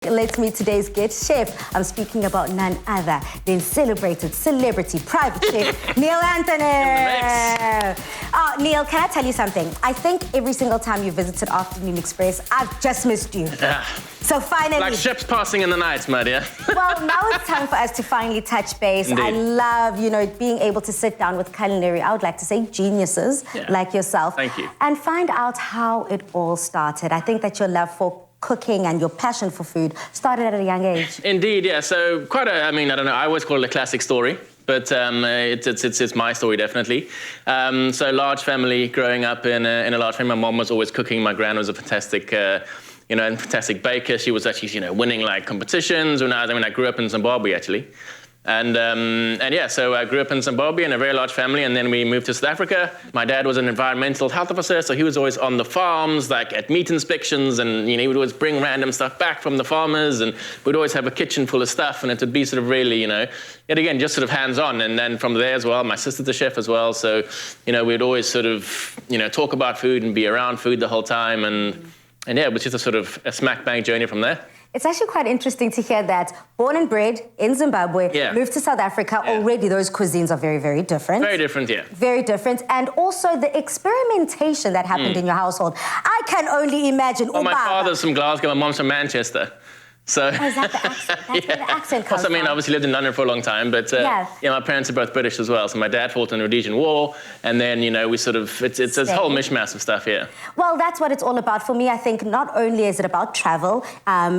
Let's meet today's guest chef. I'm speaking about none other than celebrated celebrity private chef, Neill Anthony. Oh, Neill, can I tell you something? I think every single time you visited Afternoon Express, I've just missed you. Yeah. So finally... Like ships passing in the night, my dear. Well, now it's time for us to finally touch base. Indeed. I love, being able to sit down with culinary, I would like to say geniuses like yourself. Thank you. And find out how it all started. I think that your love for cooking and your passion for food started at a young age. Indeed, yeah. So I don't know, I always call it a classic story, but it's my story, definitely. So large family, growing up in a large family. My mom was always cooking. My gran was a fantastic, fantastic baker. She was actually, winning like competitions when I grew up in Zimbabwe, actually. And yeah, so I grew up in Zimbabwe in a very large family, and then we moved to South Africa. My dad was an environmental health officer, so he was always on the farms, like at meat inspections, and he would always bring random stuff back from the farmers, and we'd always have a kitchen full of stuff, and it would be sort of really, yet again, just sort of hands-on. And then from there as well, my sister's a chef as well, so, we'd always sort of, talk about food and be around food the whole time, and yeah, it was just a sort of a smack bang journey from there. It's actually quite interesting to hear that born and bred in Zimbabwe, moved to South Africa. Already those cuisines are very, very different. Very different, yeah. Very different. And also the experimentation that happened in your household. I can only imagine. Well, my father's from Glasgow, my mom's from Manchester. So, is that the accent? That's where the accent comes from. Obviously lived in London for a long time, but my parents are both British as well. So my dad fought in the Rhodesian War, and then, we sort of, it's this whole mishmash of stuff here. Well, that's what it's all about. For me, I think not only is it about travel,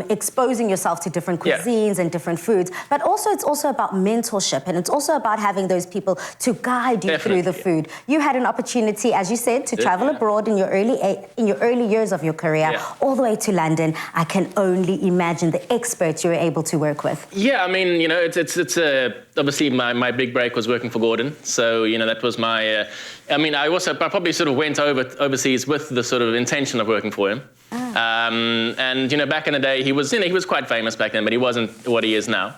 exposing yourself to different cuisines and different foods, but also it's also about mentorship, and it's also about having those people to guide you through the food. You had an opportunity, as you said, to travel abroad in your early years of your career, all the way to London. I can only imagine the experts you were able to work with. Yeah, I mean, it's obviously my big break was working for Gordon. So, that was my, I probably sort of went overseas with the sort of intention of working for him. And, back in the day, he was quite famous back then, but he wasn't what he is now.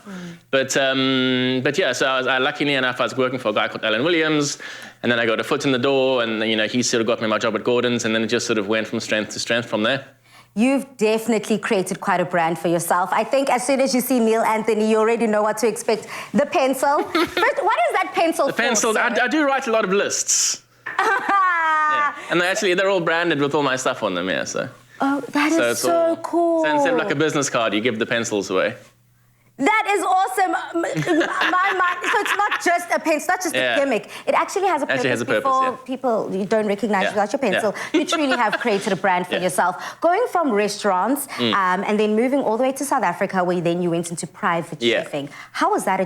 But yeah, so luckily enough, I was working for a guy called Alan Williams, and then I got a foot in the door, and, he sort of got me my job at Gordon's, and then it just sort of went from strength to strength from there. You've definitely created quite a brand for yourself. I think as soon as you see Neill Anthony, you already know what to expect. The pencil. First, what is that pencil for? The pencil, I do write a lot of lists. And they're all branded with all my stuff on them, so. Oh, that is so cool. So instead of like a business card, you give the pencils away. That is awesome. So it's not just a pencil, it's not just a gimmick. It actually has a purpose. People you don't recognize without your pencil. You truly have created a brand for yourself. Going from restaurants and then moving all the way to South Africa, where then you went into private chefing. How was that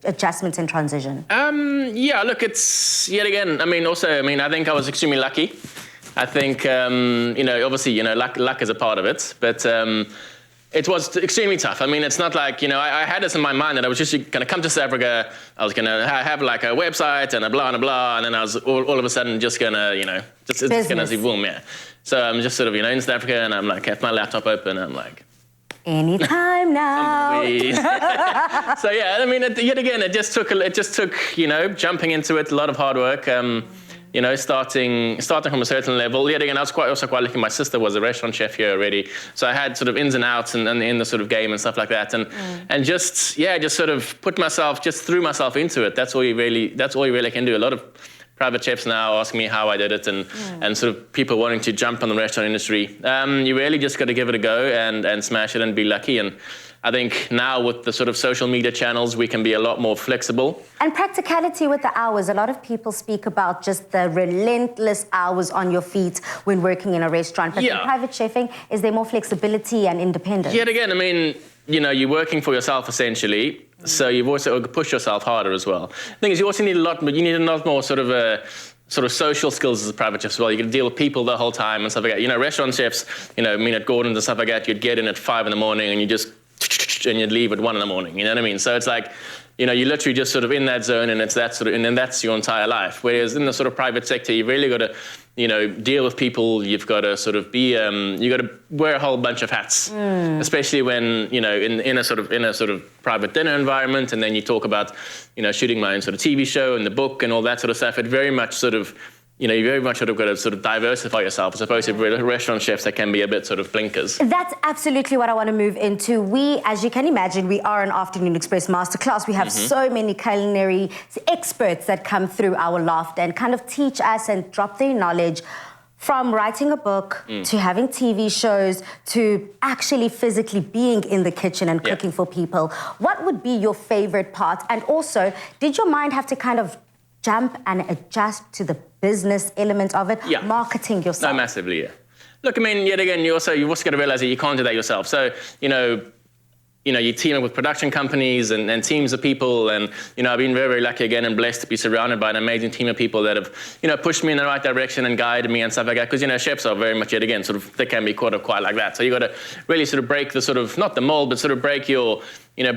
adjustment and transition? Look, it's yet again. I think I was extremely lucky. I think obviously luck is a part of it, but. It was extremely tough. It's not like, I had this in my mind that I was just going to come to South Africa, I was going to have like a website and a blah and a blah, and then I was all of a sudden just going to, it's going to see boom, So I'm just sort of, in South Africa, and I'm like, have my laptop open, and I'm like... Anytime now. So yeah, yet again, it just took, jumping into it, a lot of hard work. Starting from a certain level. Yet again, I was also quite lucky. My sister was a restaurant chef here already, so I had sort of ins and outs and in the sort of game and stuff like that, and just sort of threw myself into it. That's all you really can do. A lot of private chefs now ask me how I did it, and sort of people wanting to jump on the restaurant industry. You really just got to give it a go and smash it and be lucky. And I think now with the sort of social media channels, we can be a lot more flexible. And practicality with the hours. A lot of people speak about just the relentless hours on your feet when working in a restaurant. But in private chefing, is there more flexibility and independence? Yet again, you're working for yourself essentially, so you've also pushed yourself harder as well. The thing is, you also need a lot more sort of social skills as a private chef as well. You can deal with people the whole time and stuff like that. Restaurant chefs, at Gordon's and stuff like that, you'd get in at 5 a.m. and and you'd leave at 1 a.m. You know what I mean? So it's like, you're literally just sort of in that zone, and it's that sort of, and then that's your entire life. Whereas in the sort of private sector, you've really got to, deal with people. You've got to sort of be, you got to wear a whole bunch of hats, especially when, in a sort of private dinner environment, and then you talk about, shooting my own sort of TV show and the book and all that sort of stuff. It very much sort of you very much sort of got to sort of diversify yourself as opposed to restaurant chefs that can be a bit sort of blinkers. That's absolutely what I want to move into. We, as you can imagine, we are an Afternoon Express masterclass. We have so many culinary experts that come through our loft and kind of teach us and drop their knowledge, from writing a book to having TV shows to actually physically being in the kitchen and cooking for people. What would be your favorite part? And also, did your mind have to kind of jump and adjust to the business element of it, marketing yourself? No, massively, yeah. Look, I mean, yet again, you've also got to realize that you can't do that yourself. So, you team up with production companies and teams of people, and I've been very, very lucky again and blessed to be surrounded by an amazing team of people that have pushed me in the right direction and guided me and stuff like that. Because chefs are very much, yet again, sort of, they can be quite like that. So you got to really sort of break the sort of, not the mold, but sort of break your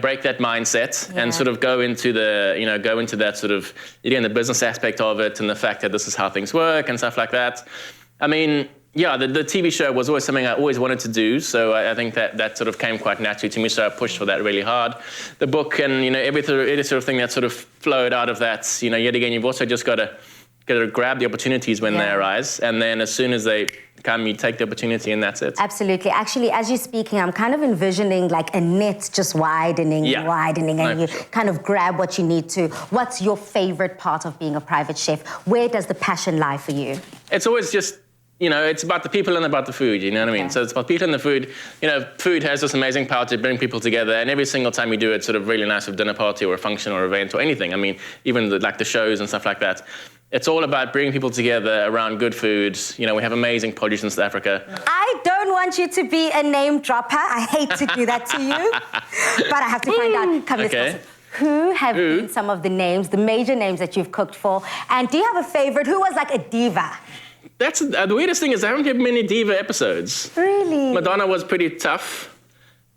break that mindset and sort of go into that sort of, again, the business aspect of it and the fact that this is how things work and stuff like that. I mean, the TV show was always something I always wanted to do, so I think that sort of came quite naturally to me, so I pushed for that really hard. The book and, every sort of thing that sort of flowed out of that, yet again, you've also just got to grab the opportunities when they arise, and then as soon as they come, you take the opportunity and that's it. Absolutely. Actually, as you're speaking, I'm kind of envisioning like a net just widening, and you kind of grab what you need to. What's your favorite part of being a private chef? Where does the passion lie for you? It's always just, it's about the people and about the food, you know what I mean? So it's about people and the food. Food has this amazing power to bring people together, and every single time we do it, sort of really nice with dinner party or a function or event or anything. I mean, even the shows and stuff like that. It's all about bringing people together around good food. We have amazing produce in South Africa. I don't want you to be a name dropper. I hate to do that to you, but I have to find out. Come, let's go. Who have been some of the names, the major names that you've cooked for? And do you have a favorite? Who was like a diva? That's the weirdest thing is I haven't had many diva episodes. Really? Madonna was pretty tough.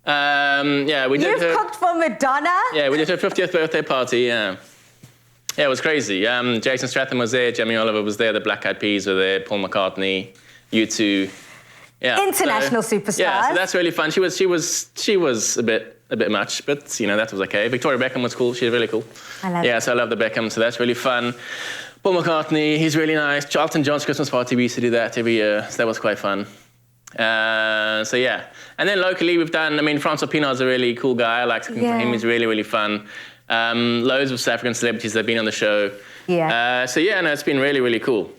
We did. You've cooked for Madonna? Yeah, we did her 50th birthday party. Yeah, it was crazy. Jason Statham was there, Jamie Oliver was there, the Black Eyed Peas were there, Paul McCartney, U2. Yeah, international superstars. Yeah, so that's really fun. She was a bit much, but that was okay. Victoria Beckham was cool. She's really cool. I love it. So I love the Beckham. So that's really fun. Paul McCartney, he's really nice. Elton John's Christmas party, we used to do that every year, so that was quite fun. And then locally we've done, Francois Pienaar's a really cool guy. I like cooking for him, he's really, really fun. Loads of South African celebrities that have been on the show. It's been really, really cool.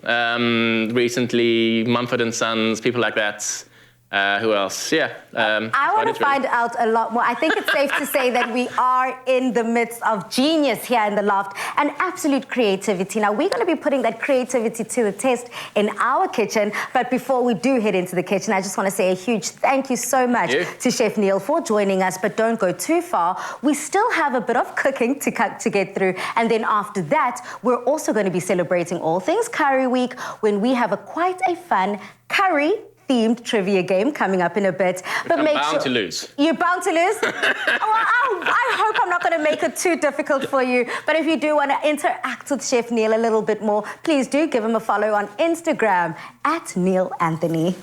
Recently, Mumford & Sons, people like that. Who else? I want to find out a lot more. I think it's safe to say that we are in the midst of genius here in the loft and absolute creativity. Now, we're going to be putting that creativity to the test in our kitchen. But before we do head into the kitchen, I just want to say a huge thank you so much to Chef Neill for joining us. But don't go too far. We still have a bit of cooking to get through. And then after that, we're also going to be celebrating All Things Curry Week when we have quite a fun curry-themed trivia game coming up in a bit. But I'm bound to lose. You're bound to lose? I hope I'm not going to make it too difficult for you. But if you do want to interact with Chef Neill a little bit more, please do give him a follow on Instagram @NeillAnthony.